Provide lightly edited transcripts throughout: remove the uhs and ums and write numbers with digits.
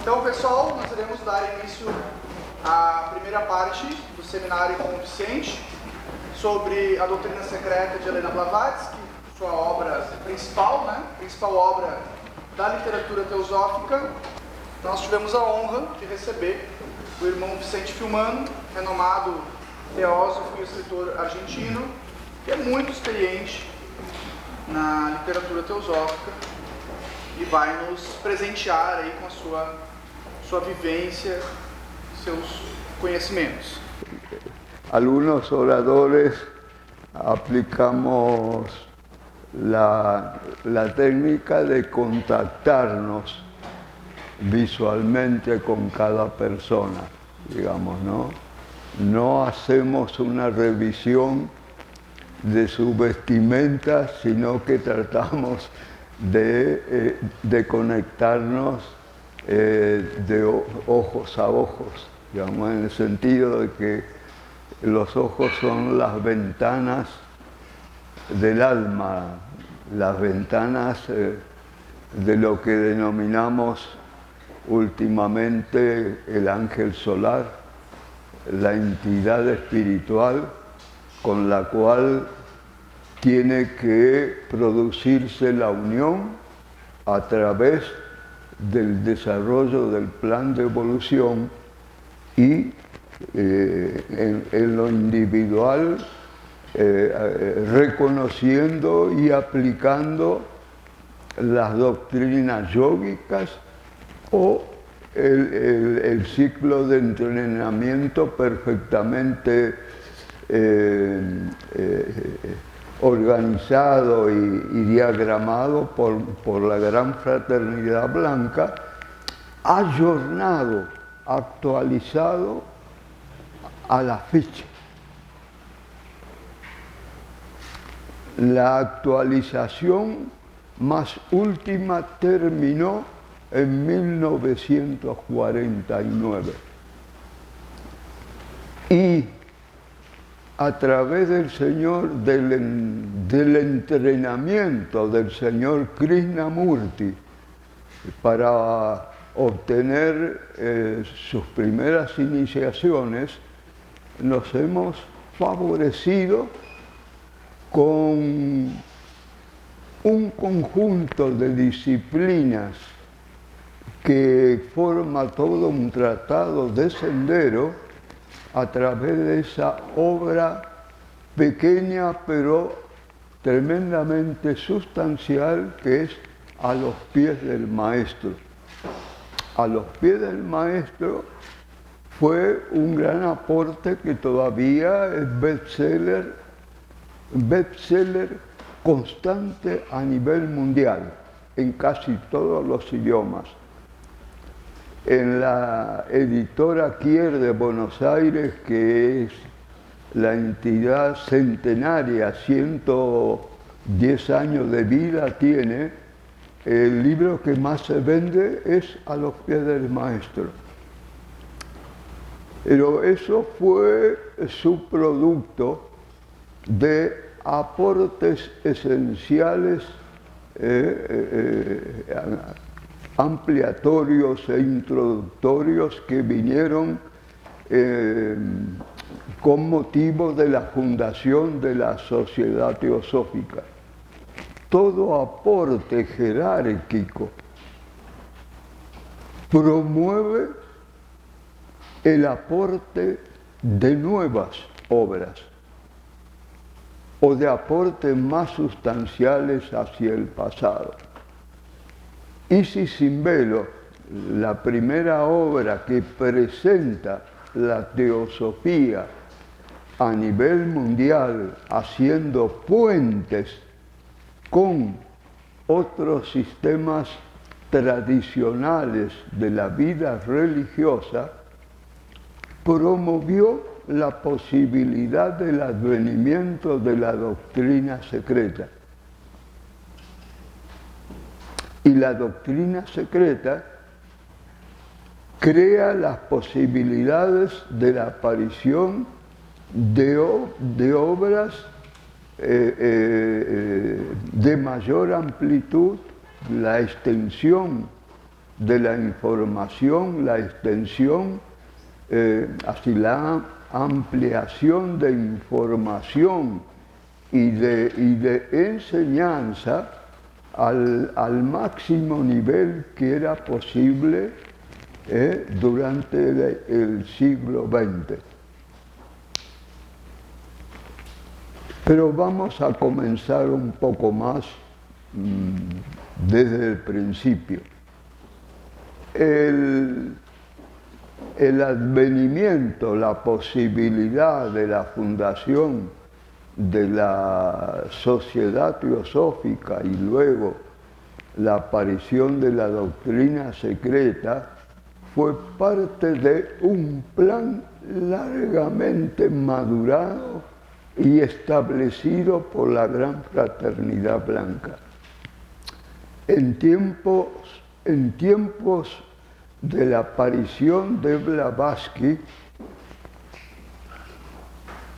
Então, pessoal, nós iremos dar início à primeira parte do seminário com o Vicente sobre a doutrina secreta de Helena Blavatsky, sua obra principal, principal obra da literatura teosófica. Nós tivemos a honra de receber o irmão Vicente Filmano, renomado teósofo e escritor argentino, que é muito experiente na literatura teosófica e vai nos presentear aí com a sua vivência, seus conhecimentos. Algunos oradores aplicamos la técnica de contactarnos visualmente con cada persona, digamos, ¿no? No hacemos una revisión de su vestimenta, sino que tratamos de conectarnos de ojos a ojos, digamos, en el sentido de que los ojos son las ventanas del alma, las ventanas de lo que denominamos últimamente el ángel solar, la entidad espiritual con la cual tiene que producirse la unión a través del desarrollo del plan de evolución y en lo individual reconociendo y aplicando las doctrinas yógicas o el ciclo de entrenamiento perfectamente organizado y diagramado por la Gran Fraternidad Blanca, ayornado, actualizado a la fecha. La actualización más última terminó en 1949 y a través del del entrenamiento del señor Krishnamurti para obtener sus primeras iniciaciones, nos hemos favorecido con un conjunto de disciplinas que forma todo un tratado de sendero a través de esa obra pequeña pero tremendamente sustancial que es A los pies del maestro. A los pies del maestro fue un gran aporte que todavía es bestseller constante a nivel mundial, en casi todos los idiomas. En la editora Kier de Buenos Aires, que es la entidad centenaria, 110 años de vida tiene, el libro que más se vende es A los pies del maestro. Pero eso fue subproducto de aportes esenciales ampliatorios e introductorios que vinieron con motivo de la fundación de la Sociedad Teosófica. Todo aporte jerárquico promueve el aporte de nuevas obras o de aportes más sustanciales hacia el pasado. Isis sin velo, la primera obra que presenta la teosofía a nivel mundial, haciendo puentes con otros sistemas tradicionales de la vida religiosa, promovió la posibilidad del advenimiento de la doctrina secreta. Y la doctrina secreta crea las posibilidades de la aparición de obras de mayor amplitud, la extensión de la información, la extensión, así la ampliación de información y de enseñanza al máximo nivel que era posible durante el siglo XX. Pero vamos a comenzar un poco más desde el principio. El advenimiento, la posibilidad de la fundación de la Sociedad Teosófica y luego la aparición de la doctrina secreta fue parte de un plan largamente madurado y establecido por la Gran Fraternidad Blanca. En tiempos de la aparición de Blavatsky,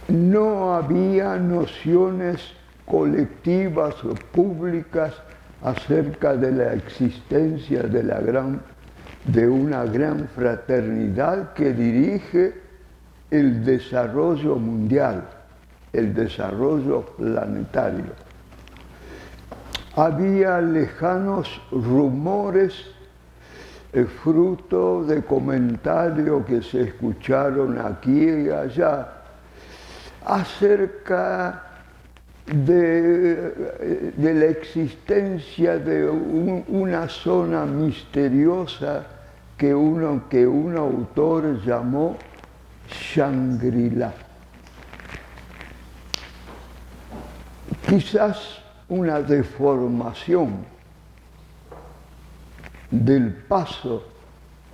no había nociones colectivas o públicas acerca de la existencia de una gran fraternidad que dirige el desarrollo mundial, el desarrollo planetario. Había lejanos rumores, fruto de comentarios que se escucharon aquí y allá, acerca de la existencia de una zona misteriosa que un autor llamó Shangri-La. Quizás una deformación del paso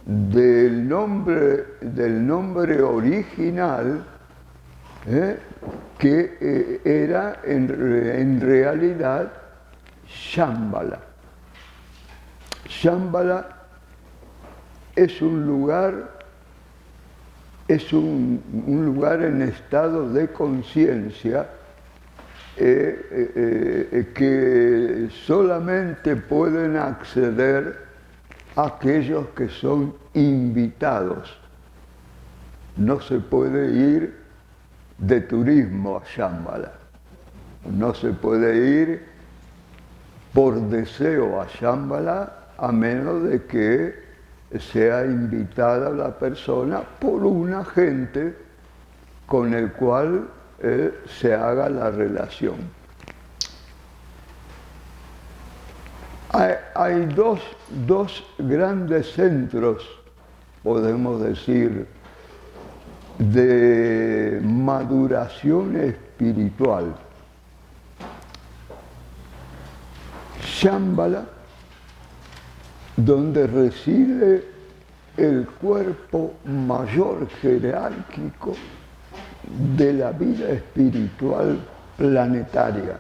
del nombre original, que era en realidad Shambhala. Shambhala es un lugar en estado de conciencia que solamente pueden acceder aquellos que son invitados. No se puede ir de turismo a Shambhala. No se puede ir por deseo a Shambhala a menos de que sea invitada la persona por un agente con el cual se haga la relación. Hay dos grandes centros, podemos decir, de maduración espiritual. Shambhala, donde reside el cuerpo mayor jerárquico de la vida espiritual planetaria.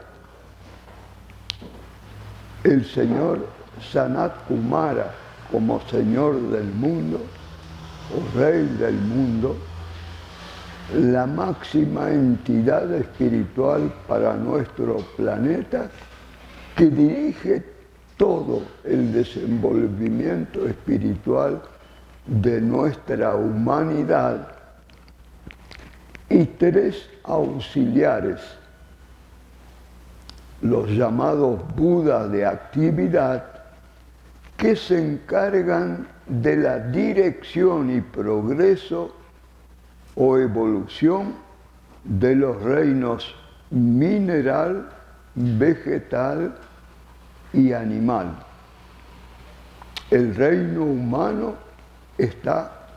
El señor Sanat Kumara, como señor del mundo, o rey del mundo, la máxima entidad espiritual para nuestro planeta, que dirige todo el desenvolvimiento espiritual de nuestra humanidad, y tres auxiliares, los llamados Budas de actividad, que se encargan de la dirección y progreso o evolución de los reinos mineral, vegetal y animal. El reino humano está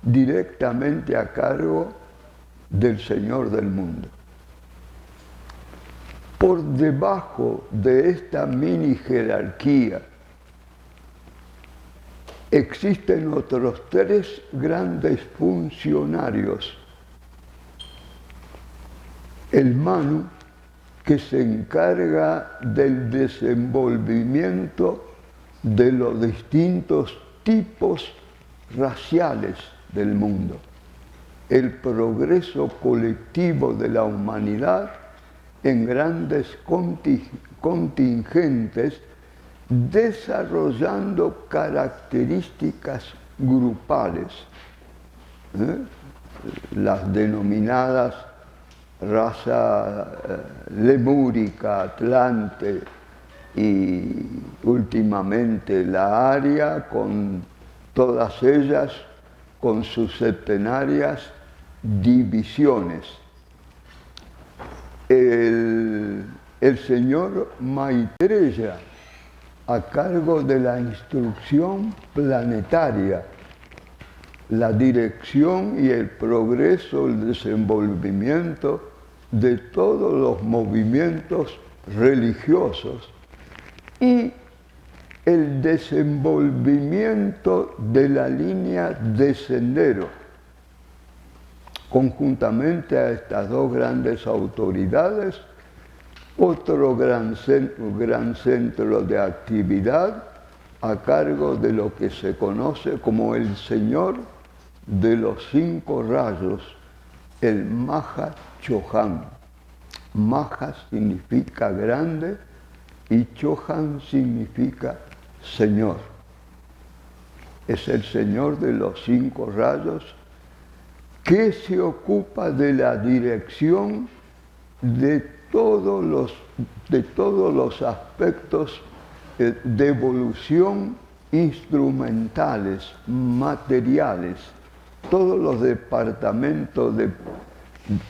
directamente a cargo del Señor del mundo. Por debajo de esta mini jerarquía existen otros tres grandes funcionarios. El Manu, que se encarga del desenvolvimiento de los distintos tipos raciales del mundo, el progreso colectivo de la humanidad en grandes contingentes desarrollando características grupales, las denominadas raza lemúrica, atlante y últimamente la aria, con todas ellas con sus septenarias divisiones. El señor Maitreya, a cargo de la instrucción planetaria, la dirección y el progreso, el desenvolvimiento de todos los movimientos religiosos y el desenvolvimiento de la línea de sendero. Conjuntamente a estas dos grandes autoridades, otro gran centro de actividad a cargo de lo que se conoce como el Señor de los 5 rayos, el Maha Chohan. Maha significa grande y Chohan significa Señor. Es el Señor de los 5 rayos que se ocupa de la dirección de todos los aspectos de evolución instrumentales, materiales, todos los departamentos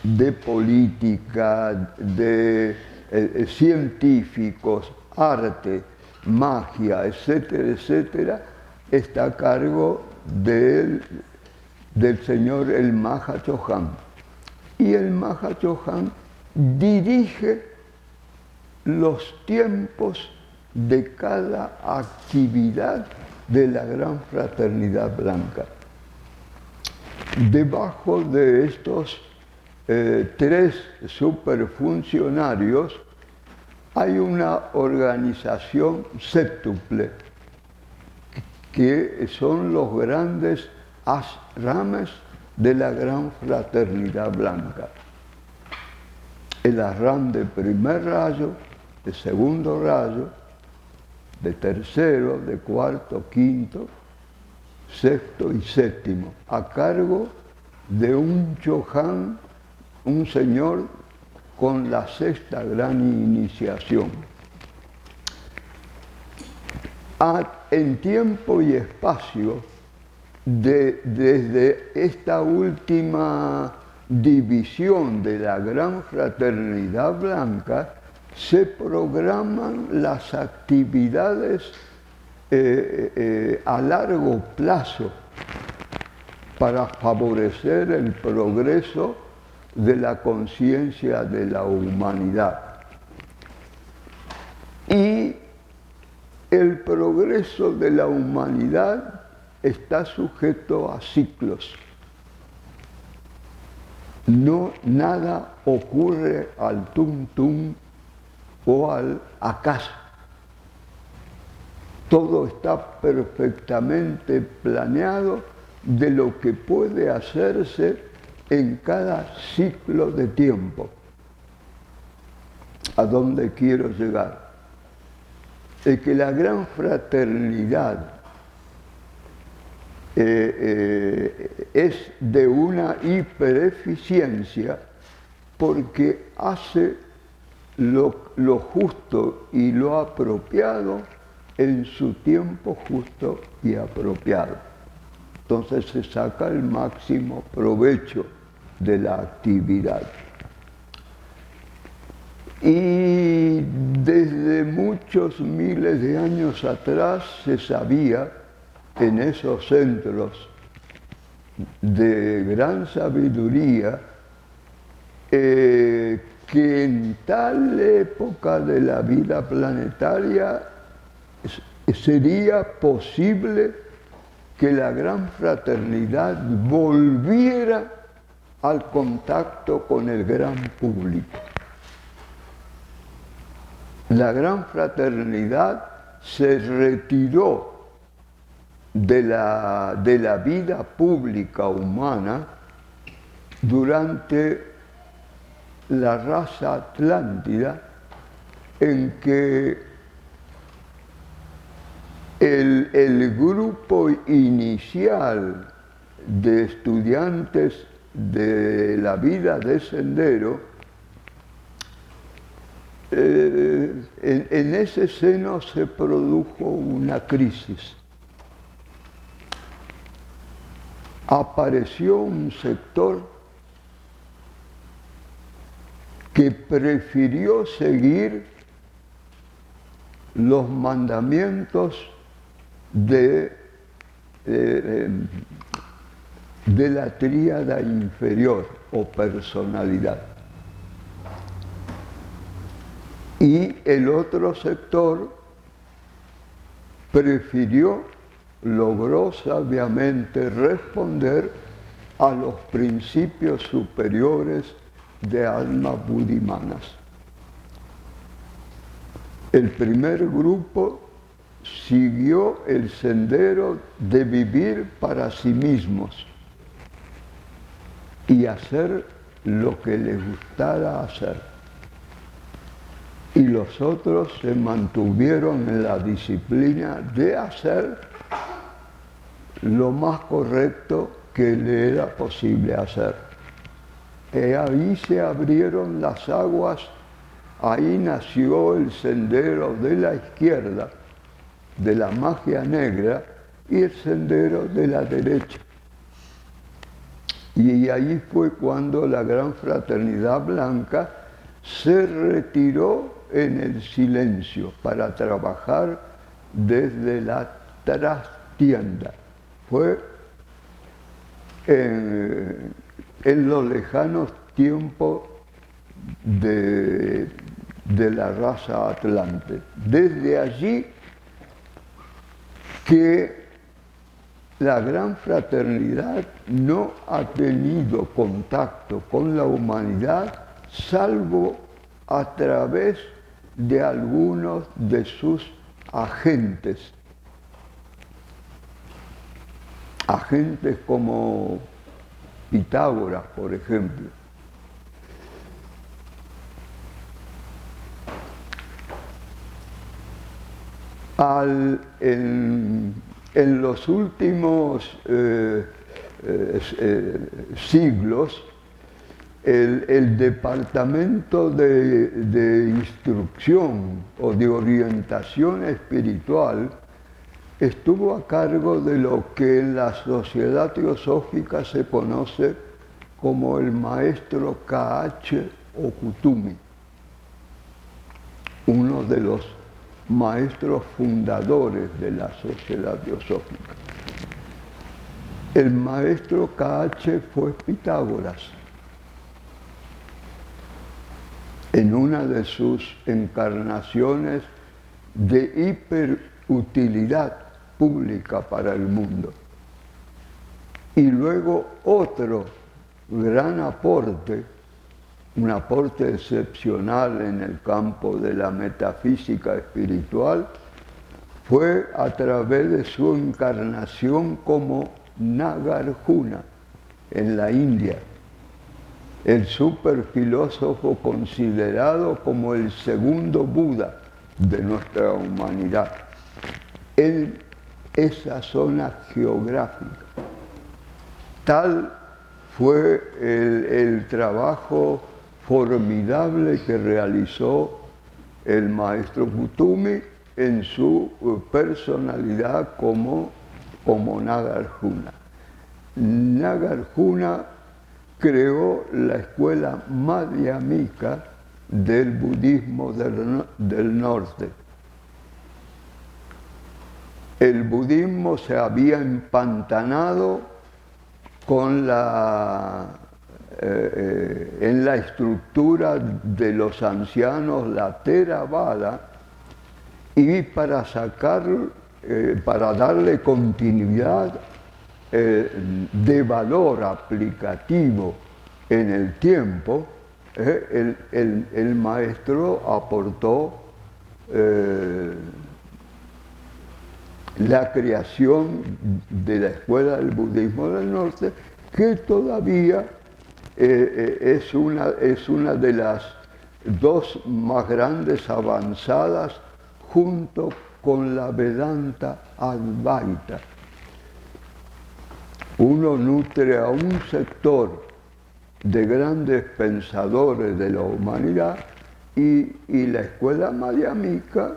de política, de científicos, arte, magia, etcétera, etcétera, está a cargo del señor el Maha Chohan. Y el Maha Chohan dirige los tiempos de cada actividad de la Gran Fraternidad Blanca. Debajo de estos 3 superfuncionarios hay una organización séptuple, que son los grandes ashrames de la Gran Fraternidad Blanca. El ashram de primer rayo, de segundo rayo, de tercero, de cuarto, quinto, sexto y séptimo, a cargo de un Chohan, un señor con la 6ª gran iniciación. En tiempo y espacio, desde esta última división de la Gran Fraternidad Blanca, se programan las actividades a largo plazo para favorecer el progreso de la conciencia de la humanidad. Y el progreso de la humanidad está sujeto a ciclos. Nada ocurre al tum-tum o al acaso. Todo está perfectamente planeado de lo que puede hacerse en cada ciclo de tiempo. ¿A dónde quiero llegar? Es que la Gran Fraternidad es de una hipereficiencia porque hace lo justo y lo apropiado en su tiempo justo y apropiado. Entonces se saca el máximo provecho de la actividad. Y desde muchos miles de años atrás se sabía en esos centros de gran sabiduría que en tal época de la vida planetaria sería posible que la Gran Fraternidad volviera al contacto con el gran público. La Gran Fraternidad se retiró de la vida pública humana durante la raza atlántida, en que El grupo inicial de estudiantes de la vida de sendero, en ese seno se produjo una crisis. Apareció un sector que prefirió seguir los mandamientos de la tríada inferior o personalidad. Y el otro sector logró sabiamente responder a los principios superiores de almas buddhimanas. El primer grupo siguió el sendero de vivir para sí mismos y hacer lo que les gustara hacer. Y los otros se mantuvieron en la disciplina de hacer lo más correcto que le era posible hacer. Y ahí se abrieron las aguas, ahí nació el sendero de la izquierda, de la magia negra, y el sendero de la derecha. Y ahí fue cuando la Gran Fraternidad Blanca se retiró en el silencio para trabajar desde la trastienda. Fue en los lejanos tiempos de la raza atlante. Desde allí que la Gran Fraternidad no ha tenido contacto con la humanidad salvo a través de algunos de sus agentes. Agentes como Pitágoras, por ejemplo. En los últimos siglos, el Departamento de Instrucción o de Orientación Espiritual estuvo a cargo de lo que en la sociedad teosófica se conoce como el maestro K.H. Okutumi, uno de los maestros fundadores de la sociedad teosófica. El maestro K.H. fue Pitágoras. En una de sus encarnaciones de hiperutilidad pública para el mundo. Y luego otro gran aporte, un aporte excepcional en el campo de la metafísica espiritual, fue a través de su encarnación como Nagarjuna en la India, el superfilósofo considerado como el segundo Buda de nuestra humanidad, en esa zona geográfica. Tal fue el trabajo formidable que realizó el maestro Okutumi en su personalidad como Nagarjuna. Nagarjuna creó la escuela madhyamika del budismo del norte. El budismo se había empantanado con en la estructura de los ancianos, la Theravada, y para darle continuidad de valor aplicativo en el tiempo, el maestro aportó la creación de la Escuela del Budismo del Norte, que todavía es una de las dos más grandes avanzadas junto con la Vedanta Advaita. Uno nutre a un sector de grandes pensadores de la humanidad y la escuela madhyamika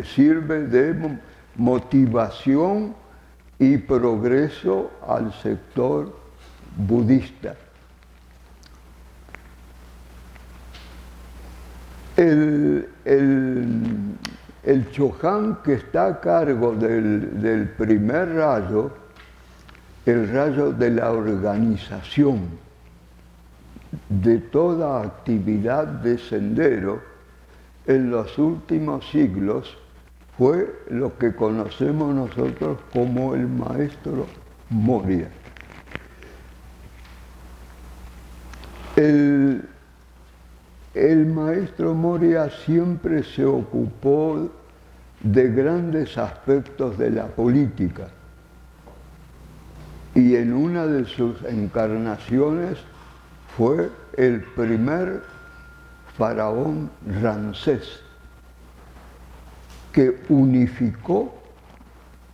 sirve de motivación y progreso al sector budista. El Chohan que está a cargo del primer rayo, el rayo de la organización de toda actividad de sendero, en los últimos siglos fue lo que conocemos nosotros como el maestro Moria. El maestro Moria siempre se ocupó de grandes aspectos de la política y en una de sus encarnaciones fue el primer faraón Ramsés, que unificó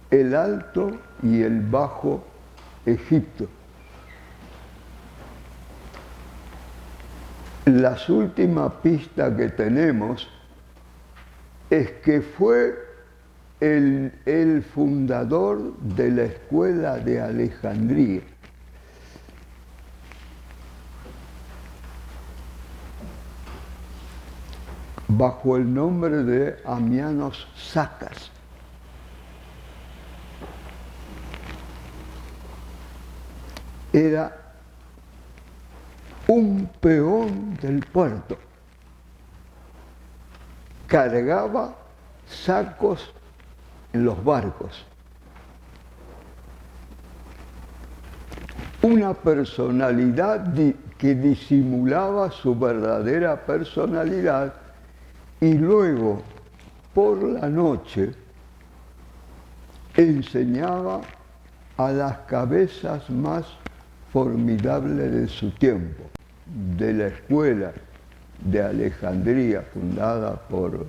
el Alto y el Bajo Egipto. Las últimas pistas que tenemos es que fue el fundador de la escuela de Alejandría. Bajo el nombre de Amianos Sacas. Era un peón del puerto. Cargaba sacos en los barcos. Una personalidad que disimulaba su verdadera personalidad y luego, por la noche, enseñaba a las cabezas más formidables de su tiempo, de la escuela de Alejandría, fundada por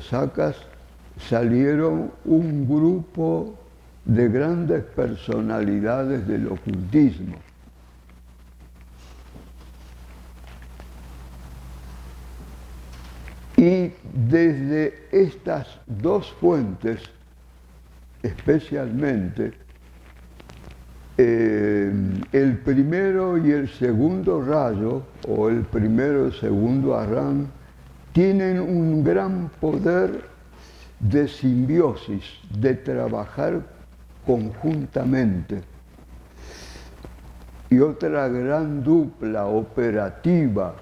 Sacas, salieron un grupo de grandes personalidades del ocultismo. Y desde estas dos fuentes, especialmente, el primero y el segundo rayo, o el primero y el segundo arán, tienen un gran poder de simbiosis, de trabajar conjuntamente. Y otra gran dupla operativa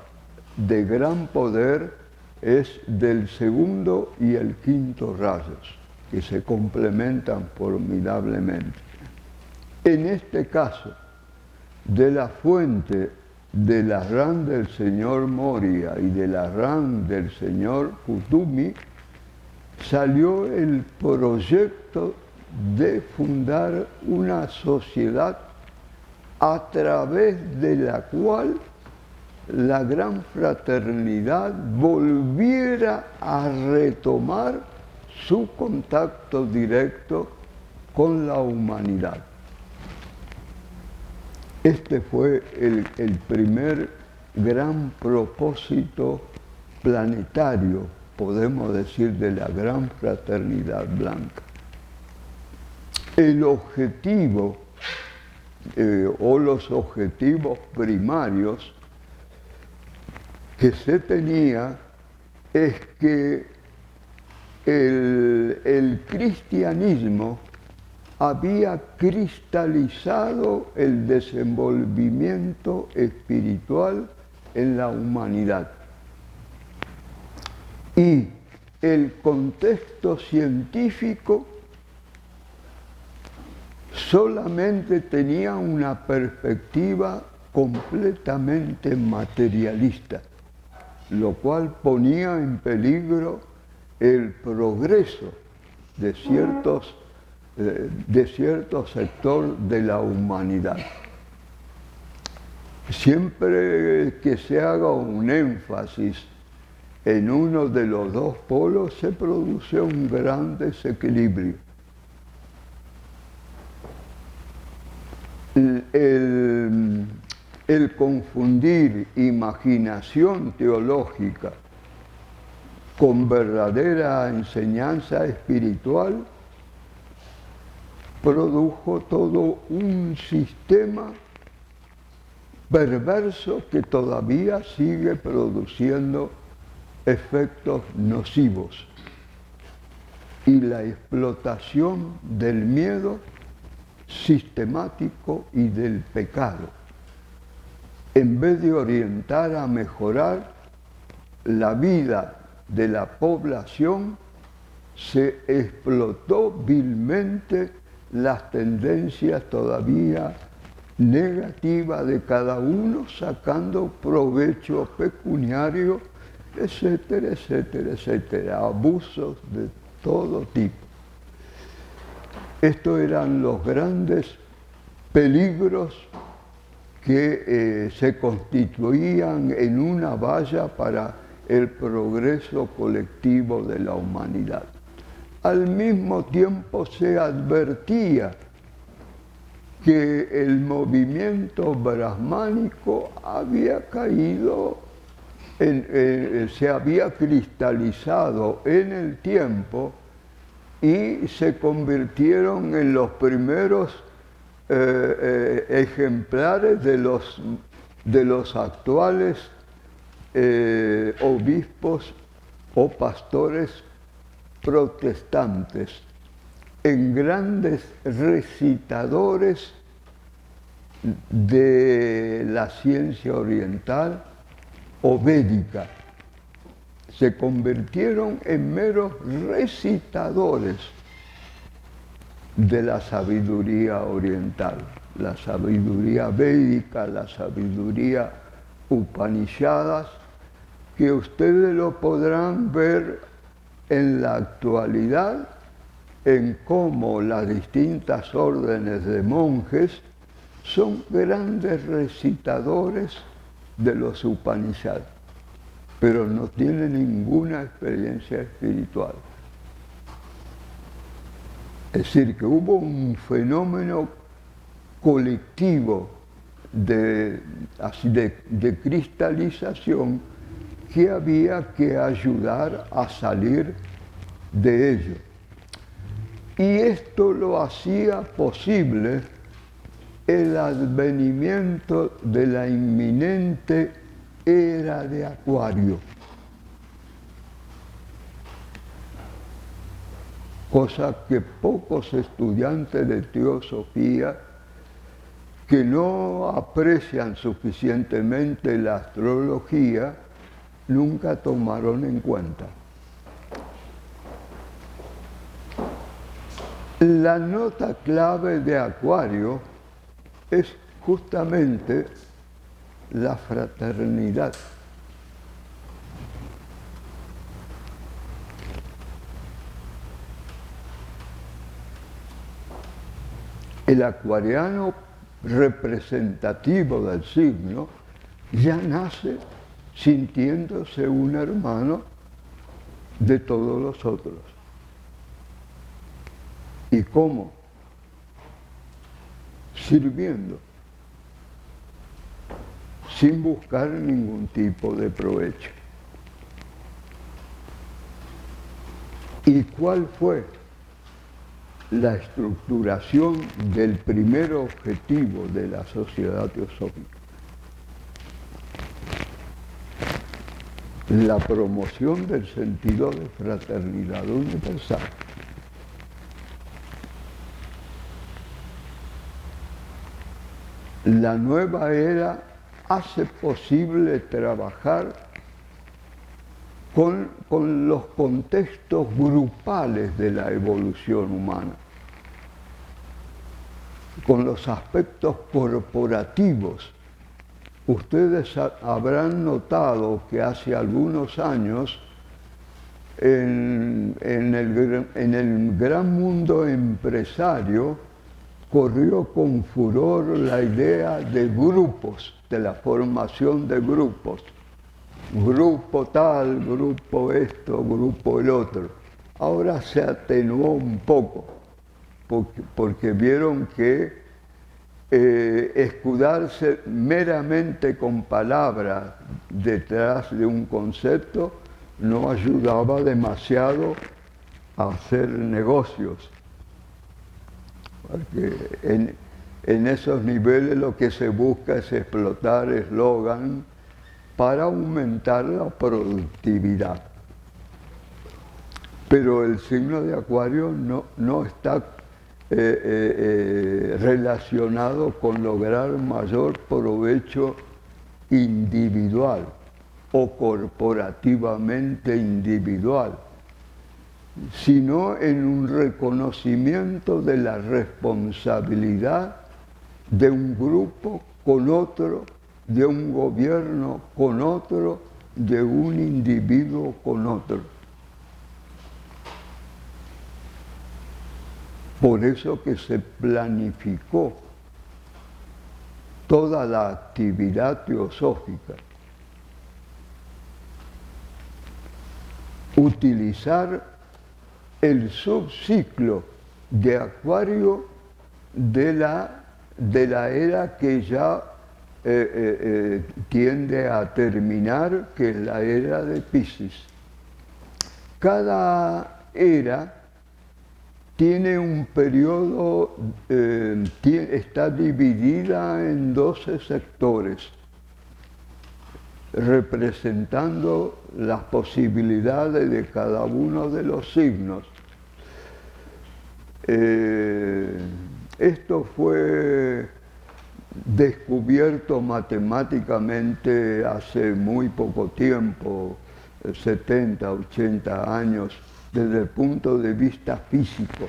de gran poder es del segundo y el quinto rayos, que se complementan formidablemente. En este caso, de la fuente de la RAM del señor Moria y de la RAM del señor Kutumi, salió el proyecto de fundar una sociedad a través de la cual la gran fraternidad volviera a retomar su contacto directo con la humanidad. Este fue el primer gran propósito planetario, podemos decir, de la gran fraternidad blanca. El objetivo o los objetivos primarios que se tenía es que el cristianismo había cristalizado el desenvolvimiento espiritual en la humanidad. Y el contexto científico solamente tenía una perspectiva completamente materialista, lo cual ponía en peligro el progreso de cierto sector de la humanidad. Siempre que se haga un énfasis en uno de los dos polos se produce un gran desequilibrio. El confundir imaginación teológica con verdadera enseñanza espiritual produjo todo un sistema perverso que todavía sigue produciendo efectos nocivos, y la explotación del miedo sistemático y del pecado, en vez de orientar a mejorar la vida de la población, se explotó vilmente las tendencias todavía negativas de cada uno, sacando provecho pecuniario, etcétera, etcétera, etcétera, abusos de todo tipo. Estos eran los grandes peligros que se constituían en una valla para el progreso colectivo de la humanidad. Al mismo tiempo se advertía que el movimiento brahmánico había caído, se había cristalizado en el tiempo y se convirtieron en los primeros ejemplares de los actuales obispos o pastores protestantes, en grandes recitadores de la ciencia oriental o védica. Se convirtieron en meros recitadores de la sabiduría oriental, la sabiduría védica, la sabiduría upanishadas, que ustedes lo podrán ver en la actualidad en cómo las distintas órdenes de monjes son grandes recitadores de los Upanishads, pero no tienen ninguna experiencia espiritual. Es decir, que hubo un fenómeno colectivo de cristalización que había que ayudar a salir de ello. Y esto lo hacía posible el advenimiento de la inminente era de Acuario, cosa que pocos estudiantes de teosofía que no aprecian suficientemente la astrología nunca tomaron en cuenta. La nota clave de Acuario es justamente la fraternidad. El acuariano representativo del signo ya nace sintiéndose un hermano de todos los otros. ¿Y cómo? Sirviendo, sin buscar ningún tipo de provecho. ¿Y cuál fue la estructuración del primer objetivo de la sociedad teosófica? La promoción del sentido de fraternidad universal. La nueva era hace posible trabajar con los contextos grupales de la evolución humana, con los aspectos corporativos. Ustedes habrán notado que hace algunos años en el gran mundo empresario corrió con furor la idea de grupos, de la formación de grupos. grupo tal, grupo esto, grupo el otro. Ahora se atenuó un poco, porque vieron que escudarse meramente con palabras detrás de un concepto no ayudaba demasiado a hacer negocios. Porque en esos niveles lo que se busca es explotar eslogan para aumentar la productividad. Pero el signo de Acuario no está relacionado con lograr mayor provecho individual o corporativamente individual, sino en un reconocimiento de la responsabilidad de un grupo con otro, de un gobierno con otro, de un individuo con otro. Por eso que se planificó toda la actividad teosófica. Utilizar el subciclo de Acuario de la era que ya tiende a terminar, que es la era de Piscis. Cada era tiene un periodo, está dividida en 12 sectores, representando las posibilidades de cada uno de los signos. Esto fue descubierto matemáticamente hace muy poco tiempo, 70, 80 años, desde el punto de vista físico,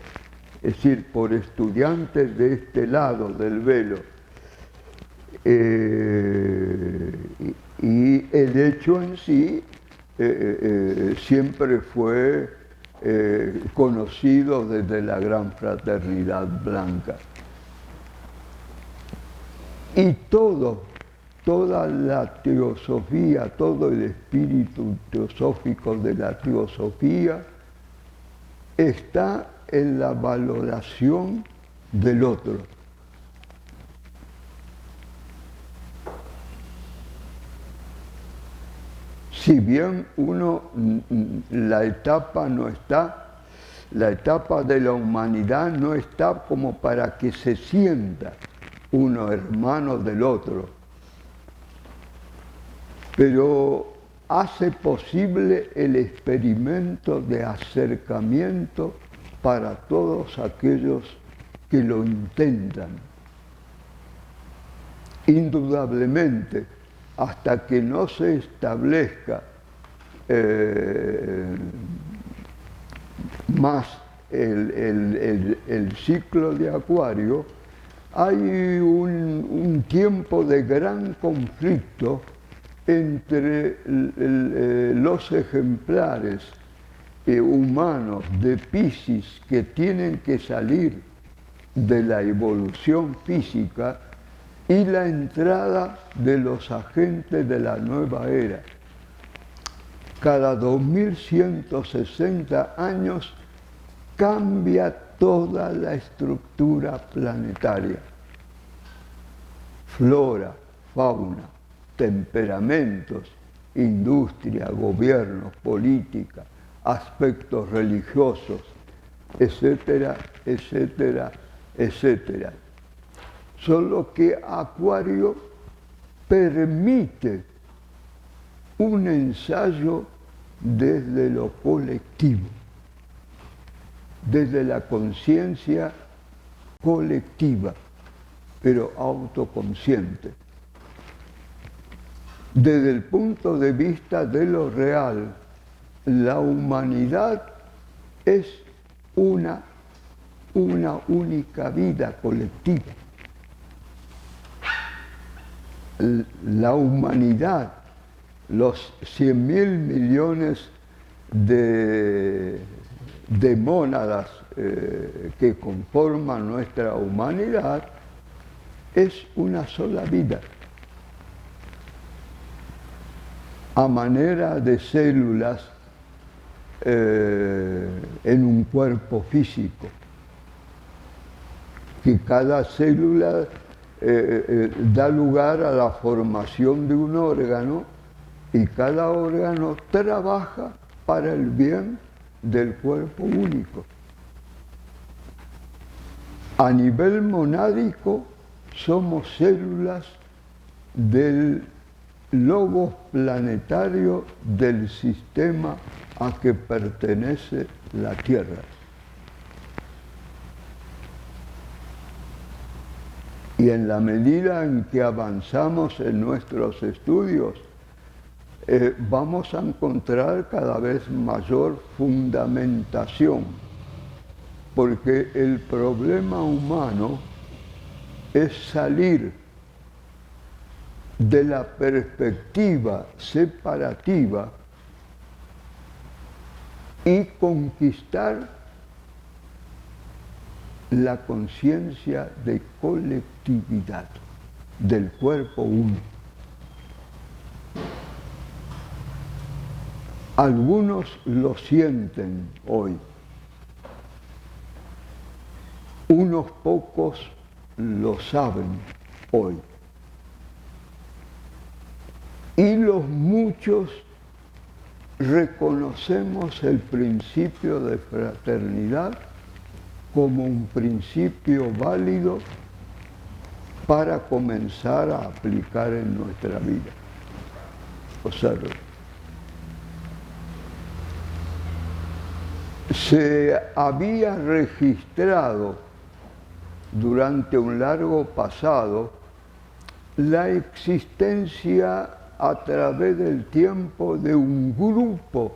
es decir, por estudiantes de este lado del velo. Y el hecho en sí siempre fue conocido desde la Gran Fraternidad Blanca. Y toda la teosofía, todo el espíritu teosófico de la teosofía está en la valoración del otro. Si bien la etapa de la humanidad no está como para que se sienta uno hermano del otro, pero hace posible el experimento de acercamiento para todos aquellos que lo intentan. Indudablemente, hasta que no se establezca más el ciclo de Acuario, hay un tiempo de gran conflicto entre los ejemplares humanos de Piscis que tienen que salir de la evolución física y la entrada de los agentes de la nueva era. Cada 2160 años cambia toda la estructura planetaria. Flora, fauna, temperamentos, industria, gobierno, política, aspectos religiosos, etcétera, etcétera, etcétera. Solo que Acuario permite un ensayo desde lo colectivo, desde la conciencia colectiva, pero autoconsciente. Desde el punto de vista de lo real, la humanidad es una única vida colectiva. La humanidad, los 100.000 millones de mónadas que conforman nuestra humanidad, es una sola vida. a manera de células en un cuerpo físico, que cada célula da lugar a la formación de un órgano y cada órgano trabaja para el bien del cuerpo único. A nivel monádico somos células del logos planetario del sistema a que pertenece la Tierra. Y en la medida en que avanzamos en nuestros estudios, vamos a encontrar cada vez mayor fundamentación, porque el problema humano es salir de la perspectiva separativa y conquistar la conciencia de colectividad del cuerpo uno. Algunos lo sienten hoy, unos pocos lo saben hoy, y los muchos reconocemos el principio de fraternidad como un principio válido para comenzar a aplicar en nuestra vida. Observen. Se había registrado durante un largo pasado la existencia a través del tiempo de un grupo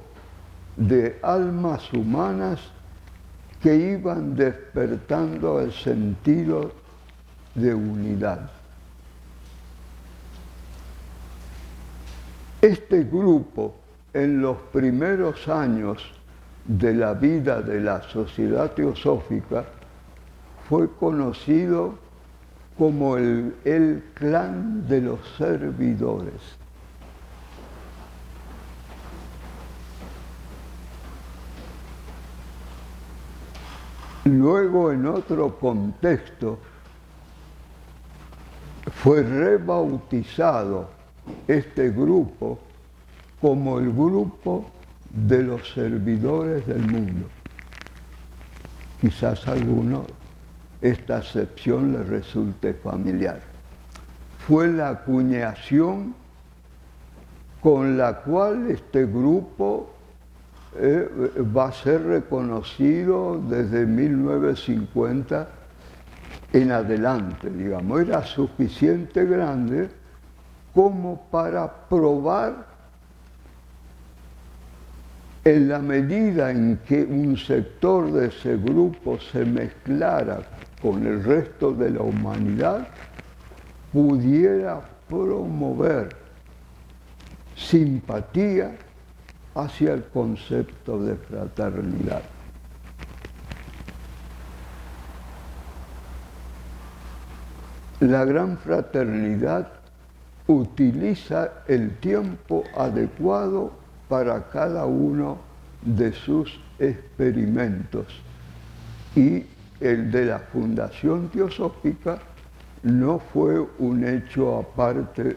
de almas humanas que iban despertando el sentido de unidad. Este grupo, en los primeros años de la vida de la sociedad teosófica, fue conocido como el clan de los servidores. Luego, en otro contexto, fue rebautizado este grupo como el grupo de los servidores del mundo. Quizás a alguno esta acepción le resulte familiar. Fue la acuñación con la cual este grupo va a ser reconocido desde 1950 en adelante, digamos. Era suficiente grande como para probar, en la medida en que un sector de ese grupo se mezclara con el resto de la humanidad, pudiera promover simpatía hacia el concepto de fraternidad. La gran fraternidad utiliza el tiempo adecuado para cada uno de sus experimentos, y el de la Fundación Teosófica no fue un hecho aparte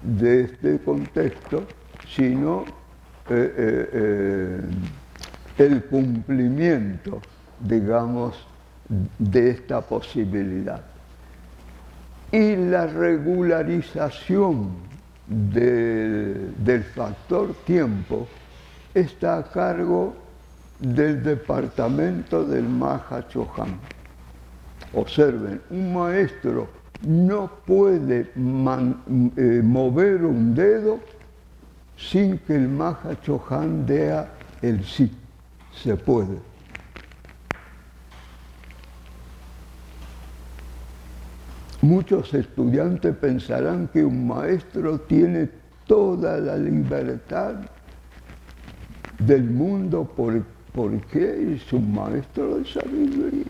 de este contexto, sino el cumplimiento, digamos, de esta posibilidad. Y la regularización del factor tiempo está a cargo del departamento del Mahachohan. Observen, un maestro no puede mover un dedo sin que el Mahachohan dé el sí. Se puede. Muchos estudiantes pensarán que un maestro tiene toda la libertad del mundo porque es un maestro de sabiduría.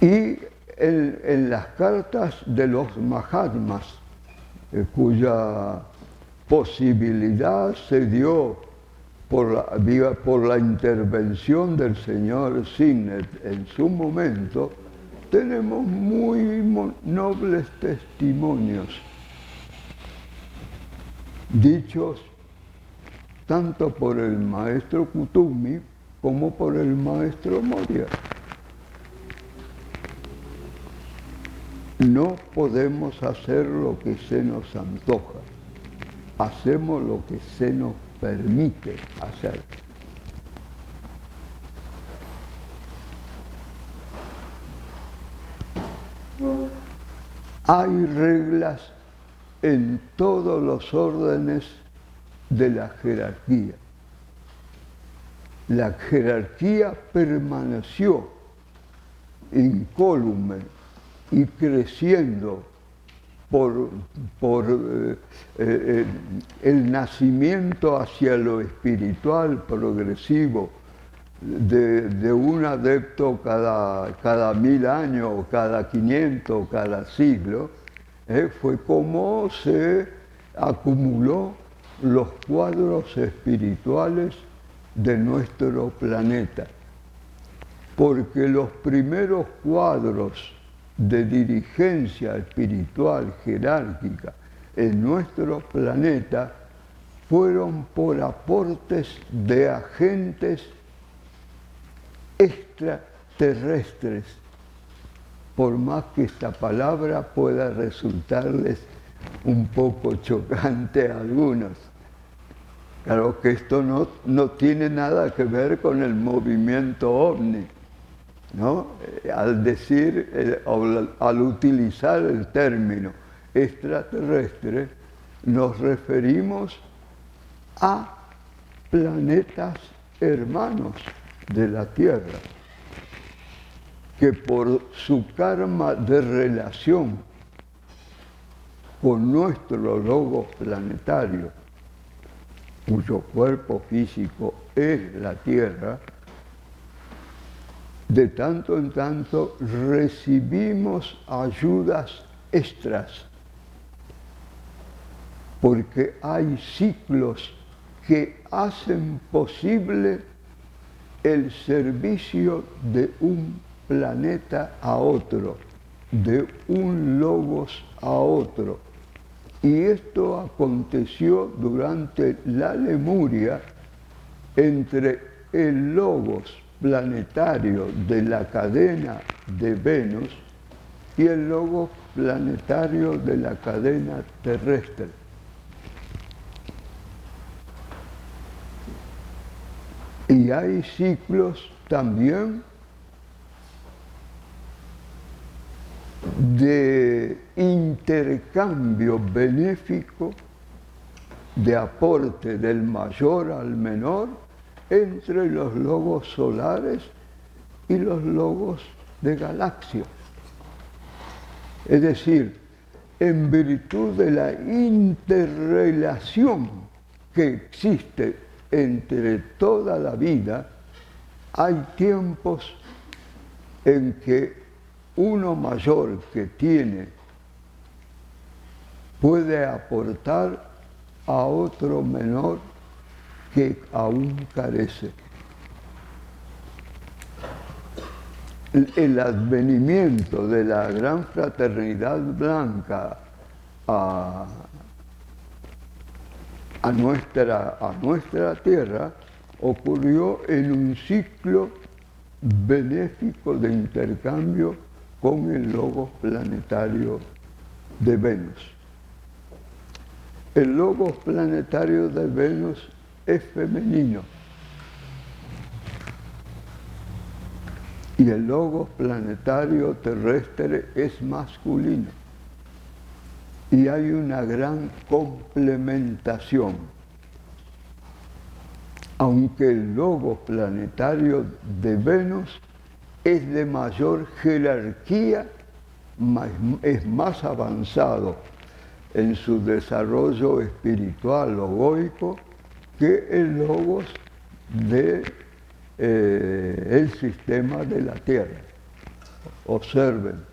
Y en las cartas de los Mahatmas, cuya posibilidad se dio por la intervención del señor Signet en su momento, tenemos muy nobles testimonios, dichos tanto por el maestro Kutumi como por el maestro Moria. No podemos hacer lo que se nos antoja, hacemos lo que se nos permite hacer. Hay reglas en todos los órdenes de la jerarquía. La jerarquía permaneció incólume y creciendo por el nacimiento hacia lo espiritual progresivo de un adepto cada 1000 años, o cada 500, o cada siglo, fue como se acumuló los cuadros espirituales de nuestro planeta. Porque los primeros cuadros de dirigencia espiritual jerárquica en nuestro planeta fueron por aportes de agentes extraterrestres, por más que esta palabra pueda resultarles un poco chocante a algunos. Claro que esto no tiene nada que ver con el movimiento ovni, ¿no? Al utilizar el término extraterrestre, nos referimos a planetas hermanos de la Tierra, que por su karma de relación con nuestro logos planetario, cuyo cuerpo físico es la Tierra, de tanto en tanto recibimos ayudas extras, porque hay ciclos que hacen posible el servicio de un planeta a otro, de un logos a otro. Y esto aconteció durante la Lemuria entre el logos planetario de la cadena de Venus y el logos planetario de la cadena terrestre. Y hay ciclos también de intercambio benéfico, de aporte del mayor al menor entre los logos solares y los logos de galaxias. Es decir, en virtud de la interrelación que existe entre toda la vida, hay tiempos en que uno mayor que tiene puede aportar a otro menor que aún carece. El advenimiento de la gran fraternidad blanca a nuestra tierra ocurrió en un ciclo benéfico de intercambio con el logos planetario de Venus. El logos planetario de Venus es femenino y el logos planetario terrestre es masculino. Y hay una gran complementación. Aunque el logos planetario de Venus es de mayor jerarquía, es más avanzado en su desarrollo espiritual logoico que el logos del sistema de la Tierra. Observen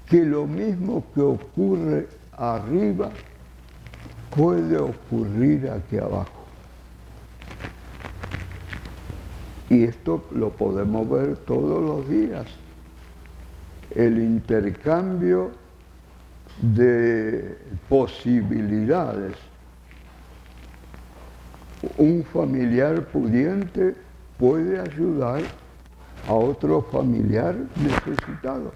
que lo mismo que ocurre arriba puede ocurrir aquí abajo. Y esto lo podemos ver todos los días. El intercambio de posibilidades. Un familiar pudiente puede ayudar a otro familiar necesitado.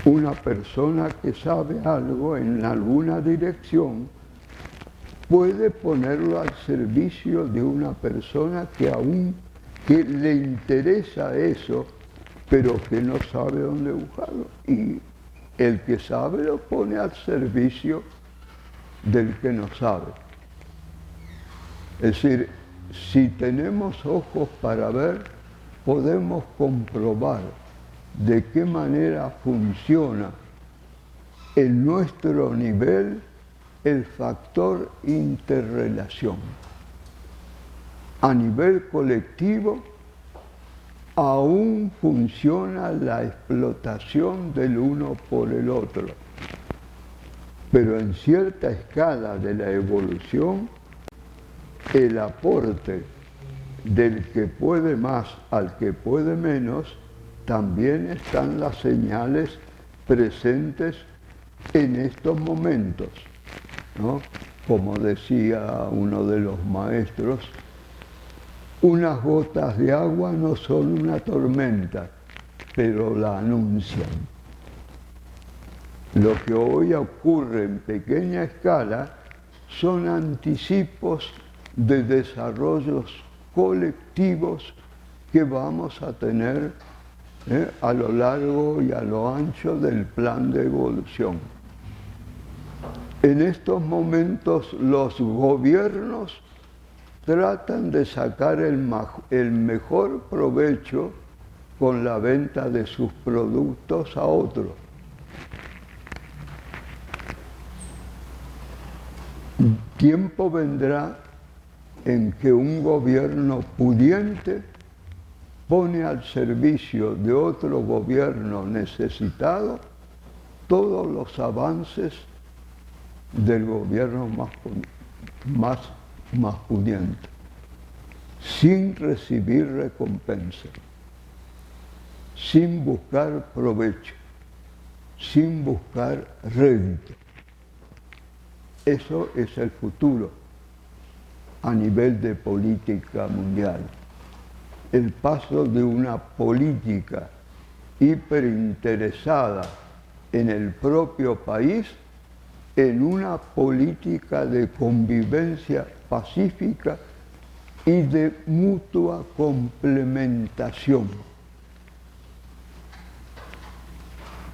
Una persona que sabe algo en alguna dirección puede ponerlo al servicio de una persona que le interesa eso, pero que no sabe dónde buscarlo. Y el que sabe lo pone al servicio del que no sabe. Es decir, si tenemos ojos para ver, podemos comprobar de qué manera funciona en nuestro nivel el factor interrelación. A nivel colectivo, aún funciona la explotación del uno por el otro, pero en cierta escala de la evolución, el aporte del que puede más al que puede menos, también están las señales presentes en estos momentos, ¿no? Como decía uno de los maestros, unas gotas de agua no son una tormenta, pero la anuncian. Lo que hoy ocurre en pequeña escala son anticipos de desarrollos colectivos que vamos a tener a lo largo y a lo ancho del plan de evolución. En estos momentos los gobiernos tratan de sacar el mejor provecho con la venta de sus productos a otros. Tiempo vendrá en que un gobierno pudiente pone al servicio de otro gobierno necesitado todos los avances del gobierno más pudiente, sin recibir recompensa, sin buscar provecho, sin buscar rédito. Eso es el futuro a nivel de política mundial. El paso de una política hiperinteresada en el propio país en una política de convivencia pacífica y de mutua complementación.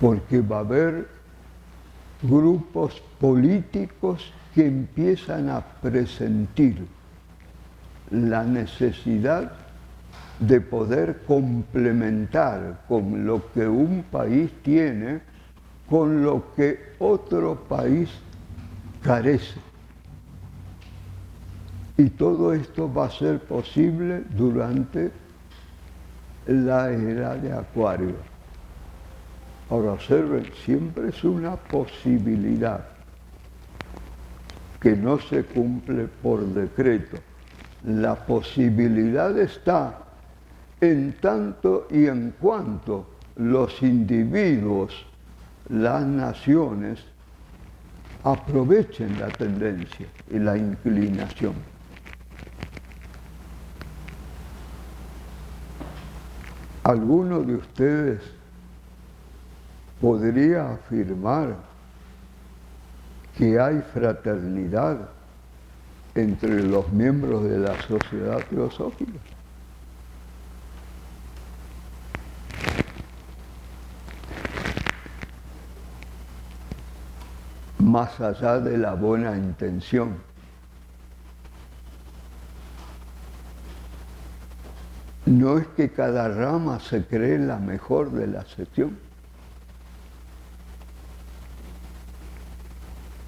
Porque va a haber grupos políticos que empiezan a presentir la necesidad de poder complementar con lo que un país tiene, con lo que otro país carece. Y todo esto va a ser posible durante la era de Acuario. Ahora observen, siempre es una posibilidad que no se cumple por decreto. La posibilidad está en tanto y en cuanto los individuos, las naciones, aprovechen la tendencia y la inclinación. ¿Alguno de ustedes podría afirmar que hay fraternidad entre los miembros de la sociedad teosófica? Más allá de la buena intención. No es que cada rama se cree la mejor de la sección.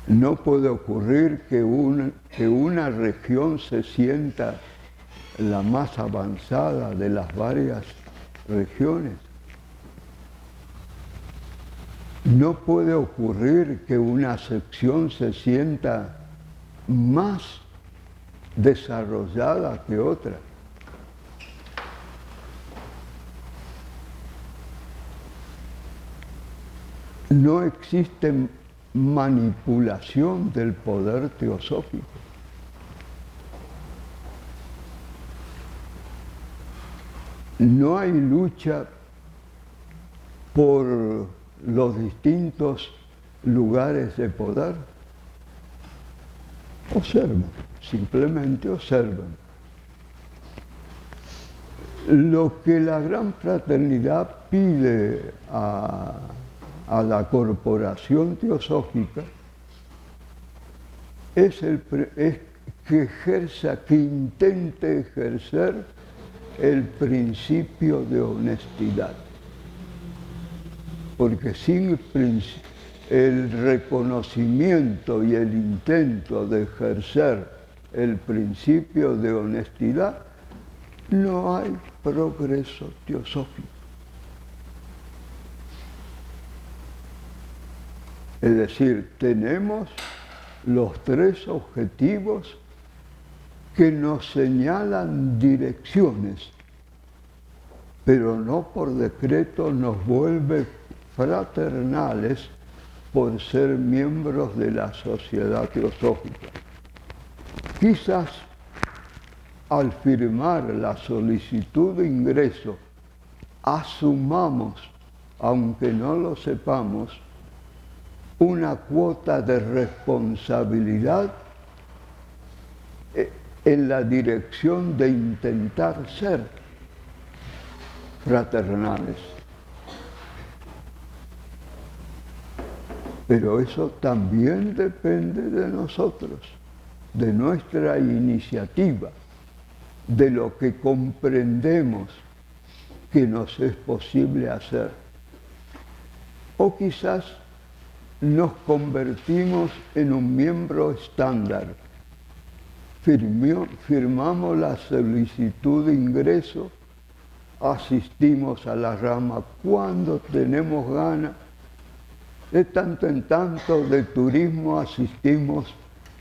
No puede ocurrir que una región se sienta la más avanzada de las varias regiones. No puede ocurrir que una sección se sienta más desarrollada que otra. No existe manipulación del poder teosófico. No hay lucha por los distintos lugares de poder. Observen, simplemente observen. Lo que la Gran Fraternidad pide a la corporación teosófica es que ejerza, que intente ejercer el principio de honestidad. Porque sin el reconocimiento y el intento de ejercer el principio de honestidad, no hay progreso teosófico. Es decir, tenemos los tres objetivos que nos señalan direcciones, pero no por decreto nos vuelve fraternales por ser miembros de la sociedad teosófica. Quizás al firmar la solicitud de ingreso asumamos, aunque no lo sepamos, una cuota de responsabilidad en la dirección de intentar ser fraternales. Pero eso también depende de nosotros, de nuestra iniciativa, de lo que comprendemos que nos es posible hacer. O quizás nos convertimos en un miembro estándar. Firmamos la solicitud de ingreso, asistimos a la rama cuando tenemos ganas, de tanto en tanto de turismo asistimos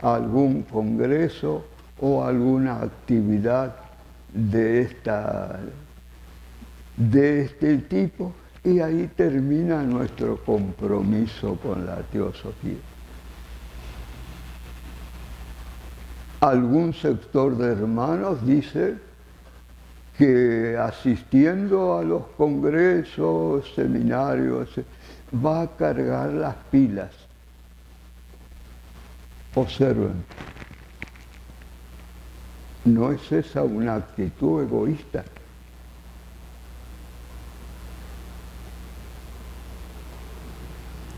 a algún congreso o alguna actividad de este tipo, y ahí termina nuestro compromiso con la teosofía. Algún sector de hermanos dice que asistiendo a los congresos, seminarios, va a cargar las pilas. Observen, ¿no es esa una actitud egoísta?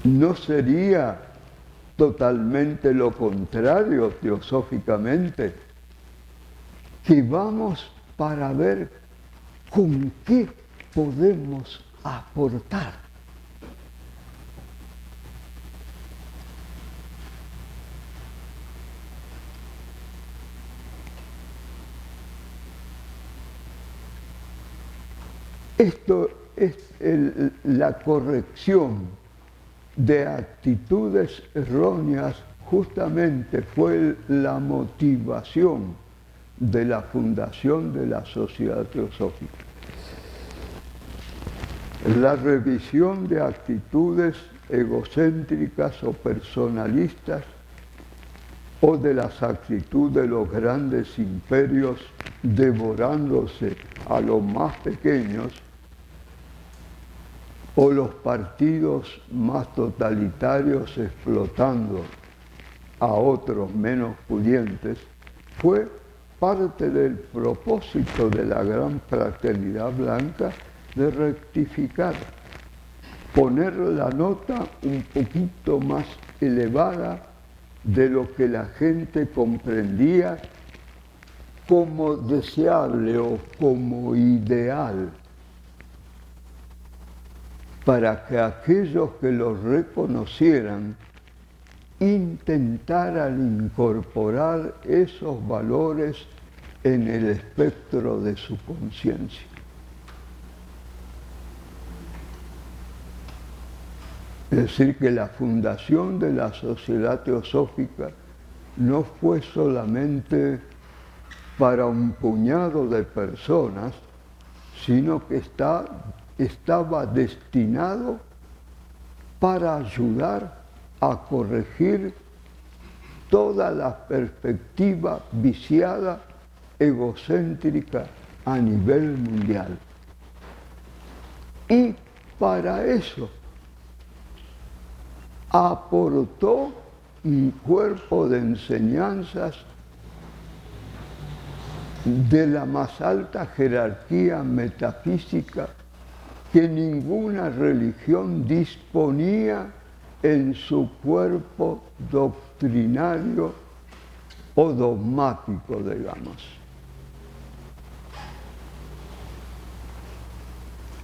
¿No sería totalmente lo contrario teosóficamente? Que vamos para ver con qué podemos aportar. Esto es la corrección de actitudes erróneas, justamente fue la motivación de la fundación de la Sociedad Teosófica. La revisión de actitudes egocéntricas o personalistas, o de las actitudes de los grandes imperios devorándose a los más pequeños, o los partidos más totalitarios explotando a otros menos pudientes, fue parte del propósito de la Gran Fraternidad Blanca de rectificar, poner la nota un poquito más elevada de lo que la gente comprendía como deseable o como ideal, para que aquellos que los reconocieran intentaran incorporar esos valores en el espectro de su conciencia. Es decir, que la fundación de la Sociedad Teosófica no fue solamente para un puñado de personas, sino que estaba destinado para ayudar a corregir toda la perspectiva viciada, egocéntrica a nivel mundial. Y para eso aportó un cuerpo de enseñanzas de la más alta jerarquía metafísica que ninguna religión disponía en su cuerpo doctrinario o dogmático, digamos.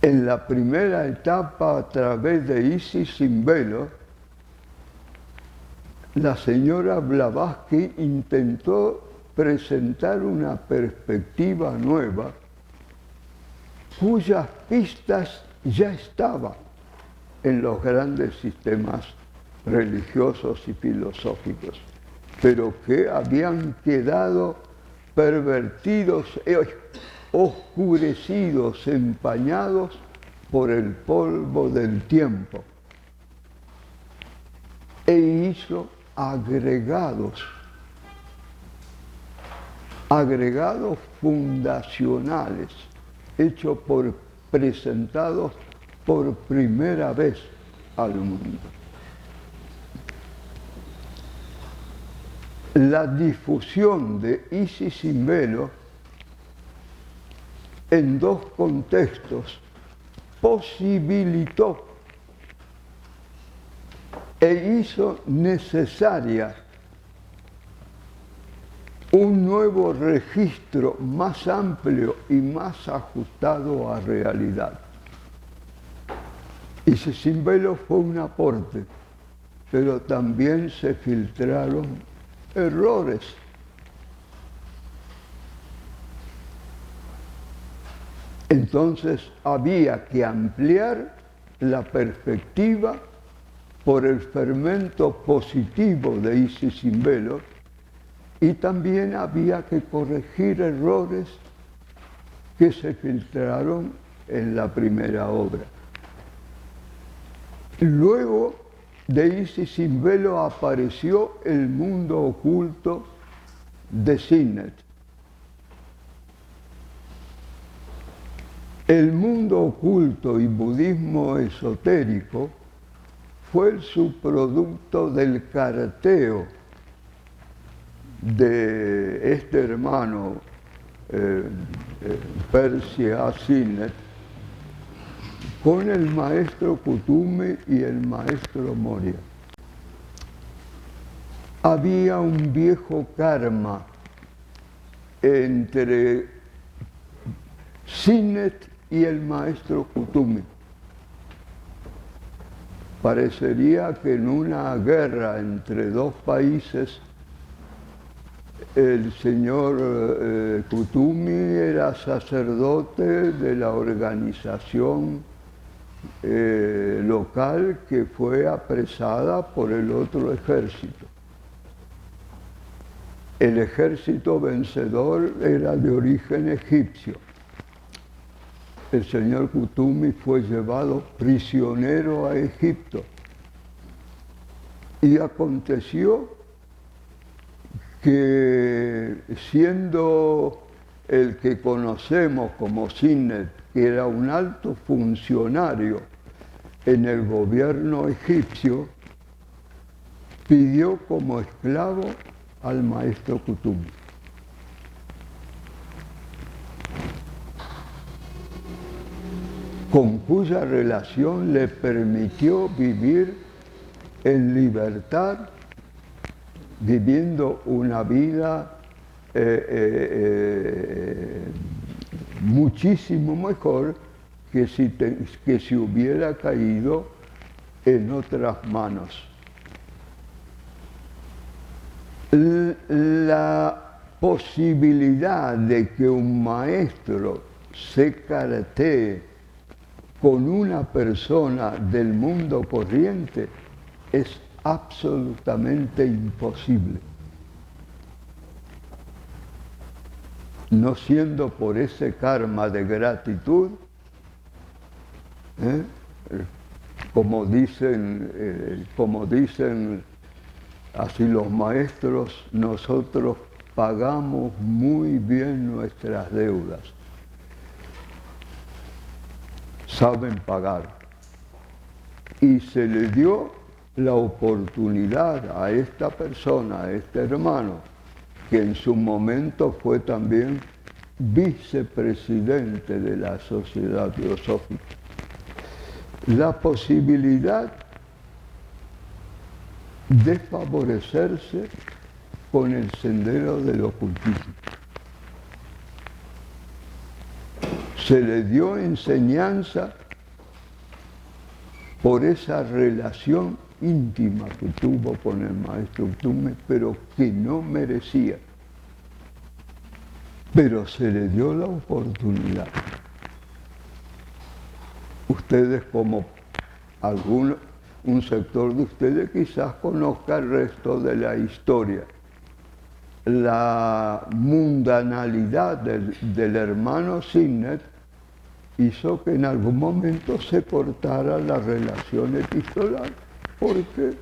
En la primera etapa, a través de Isis sin velo, la señora Blavatsky intentó presentar una perspectiva nueva cuyas pistas ya estaban en los grandes sistemas religiosos y filosóficos, pero que habían quedado pervertidos, oscurecidos, empañados por el polvo del tiempo, e hizo agregados fundacionales, presentados por primera vez al mundo. La difusión de Isis sin velo en dos contextos posibilitó e hizo necesaria un nuevo registro más amplio y más ajustado a realidad. Isis sin velo fue un aporte, pero también se filtraron errores. Entonces había que ampliar la perspectiva por el fermento positivo de Isis sin velo, y también había que corregir errores que se filtraron en la primera obra. Luego de Isis sin velo apareció el mundo oculto de Sinnet. El mundo oculto y budismo esotérico fue el subproducto del karateo de este hermano Persia Sinnet con el maestro Kuthumi y el maestro Moria. Había un viejo karma entre Sinnet y el maestro Kuthumi. Parecería que en una guerra entre dos países el señor Kuthumi era sacerdote de la organización local que fue apresada por el otro ejército. El ejército vencedor era de origen egipcio. El señor Kuthumi fue llevado prisionero a Egipto. Y aconteció que, siendo el que conocemos como Sinnet, que era un alto funcionario en el gobierno egipcio, pidió como esclavo al maestro Kuthumi. Con cuya relación le permitió vivir en libertad, viviendo una vida muchísimo mejor que si hubiera caído en otras manos. La posibilidad de que un maestro se karatee con una persona del mundo corriente es absolutamente imposible. No siendo por ese karma de gratitud, como dicen así los maestros, nosotros pagamos muy bien nuestras deudas. Saben pagar. Y se le dio la oportunidad a esta persona, a este hermano, que en su momento fue también vicepresidente de la Sociedad Teosófica, la posibilidad de favorecerse con el sendero del ocultismo. Se le dio enseñanza por esa relación íntima que tuvo con el maestro Tume, pero que no merecía. Pero se le dio la oportunidad. Ustedes, como un sector de ustedes quizás conozca el resto de la historia. La mundanalidad del hermano Signet hizo que en algún momento se cortara la relación epistolar, porque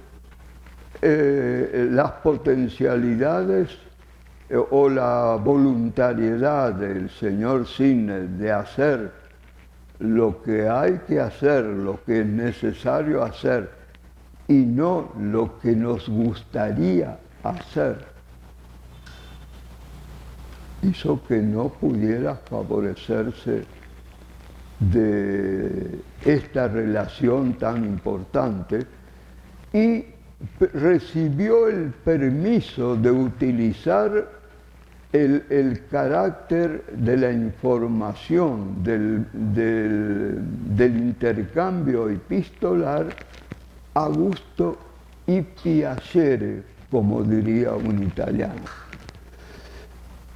las potencialidades o la voluntariedad del señor Signet de hacer lo que hay que hacer, lo que es necesario hacer, y no lo que nos gustaría hacer, hizo que no pudiera favorecerse de esta relación tan importante y recibió el permiso de utilizar el carácter de la información, del intercambio epistolar a gusto y piacere, como diría un italiano.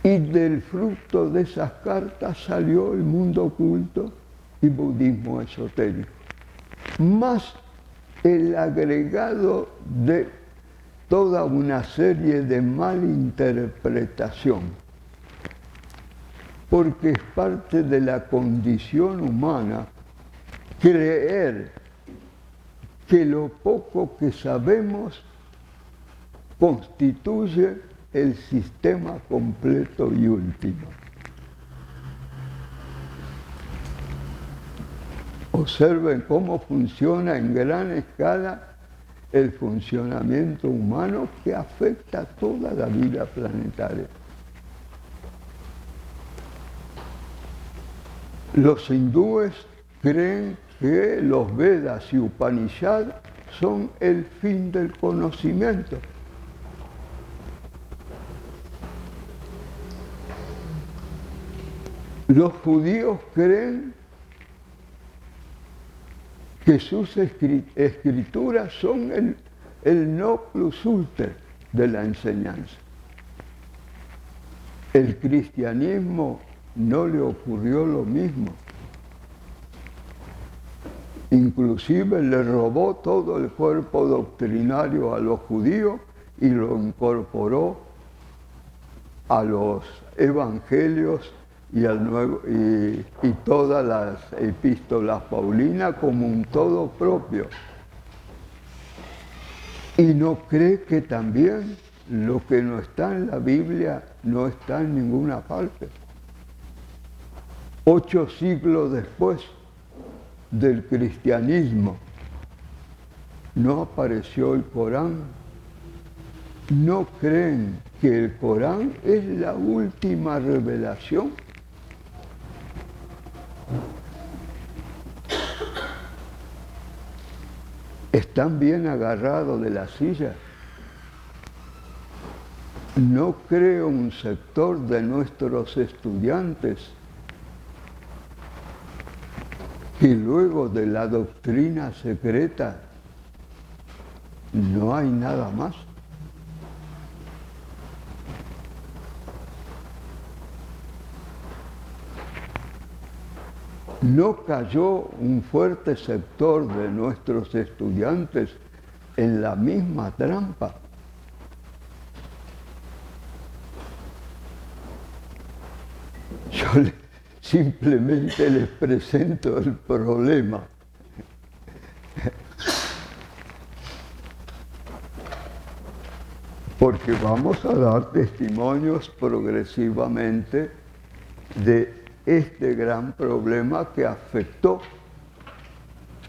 Y del fruto de esas cartas salió el mundo oculto y budismo esotérico, más el agregado de toda una serie de malinterpretación, porque es parte de la condición humana creer que lo poco que sabemos constituye el sistema completo y último. Observen cómo funciona en gran escala el funcionamiento humano que afecta a toda la vida planetaria. Los hindúes creen que los Vedas y Upanishads son el fin del conocimiento. Los judíos creen que sus escrituras son el no plus ultra de la enseñanza. El cristianismo no le ocurrió lo mismo. Inclusive le robó todo el cuerpo doctrinario a los judíos y lo incorporó a los evangelios y todas las epístolas paulinas como un todo propio. Y no cree que también lo que no está en la Biblia no está en ninguna parte. 8 siglos después del cristianismo no apareció el Corán. No creen que el Corán es la última revelación. Están bien agarrados de la silla. No creo un sector de nuestros estudiantes que luego de la doctrina secreta no hay nada más. ¿No cayó un fuerte sector de nuestros estudiantes en la misma trampa? Yo simplemente les presento el problema. Porque vamos a dar testimonios progresivamente de este gran problema que afectó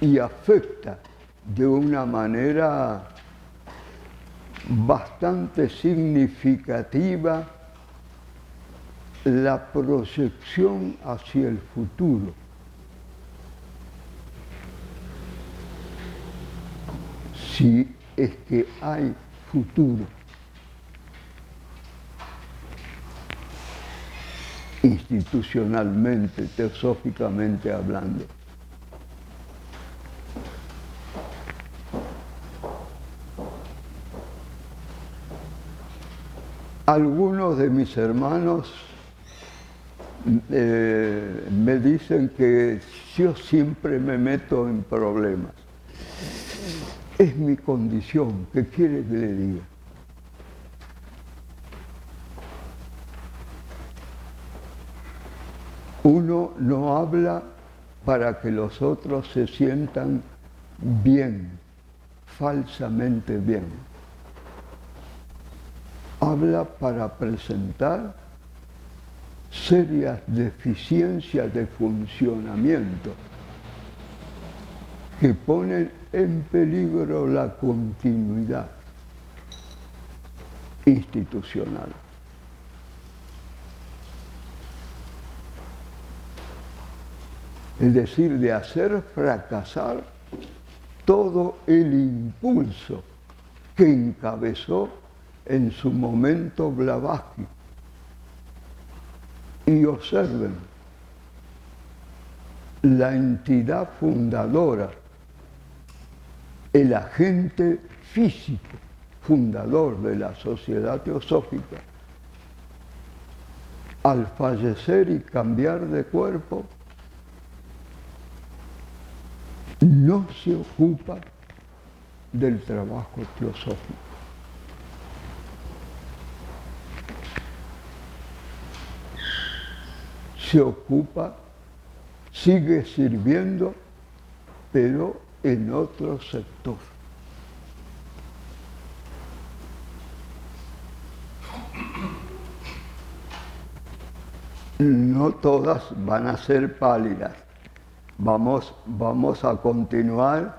y afecta de una manera bastante significativa la proyección hacia el futuro. Si es que hay futuro. Institucionalmente, teosóficamente hablando. Algunos de mis hermanos me dicen que yo siempre me meto en problemas. Es mi condición, ¿qué quiere que le diga? Uno no habla para que los otros se sientan bien, falsamente bien. Habla para presentar serias deficiencias de funcionamiento que ponen en peligro la continuidad institucional. Es decir, de hacer fracasar todo el impulso que encabezó en su momento Blavatsky. Y observen, la entidad fundadora, el agente físico fundador de la sociedad teosófica, al fallecer y cambiar de cuerpo, no se ocupa del trabajo teosófico. Se ocupa, sigue sirviendo, pero en otro sector. No todas van a ser pálidas. Vamos a continuar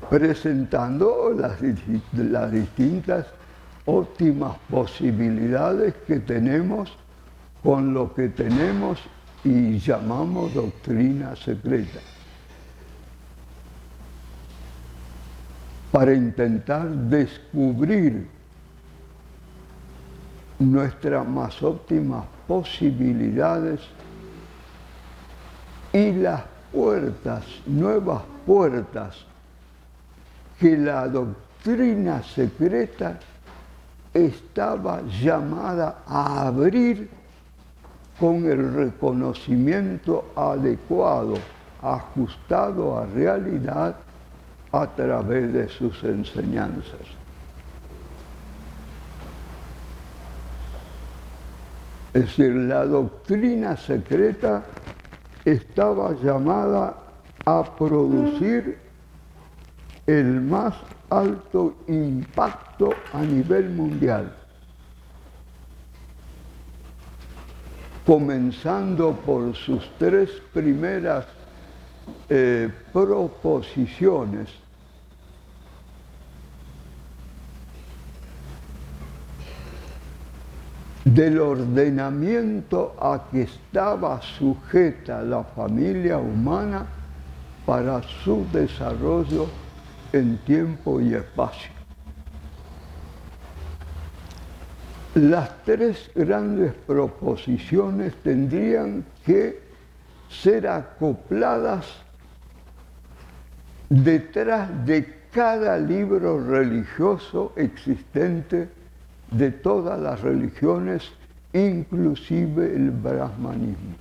presentando las distintas óptimas posibilidades que tenemos con lo que tenemos y llamamos doctrina secreta, para intentar descubrir nuestras más óptimas posibilidades y las puertas, nuevas puertas que la doctrina secreta estaba llamada a abrir con el reconocimiento adecuado, ajustado a realidad a través de sus enseñanzas. Es decir, la doctrina secreta estaba llamada a producir el más alto impacto a nivel mundial, comenzando por sus tres primeras proposiciones. Del ordenamiento a que estaba sujeta la familia humana para su desarrollo en tiempo y espacio. Las tres grandes proposiciones tendrían que ser acopladas detrás de cada libro religioso existente de todas las religiones inclusive el brahmanismo.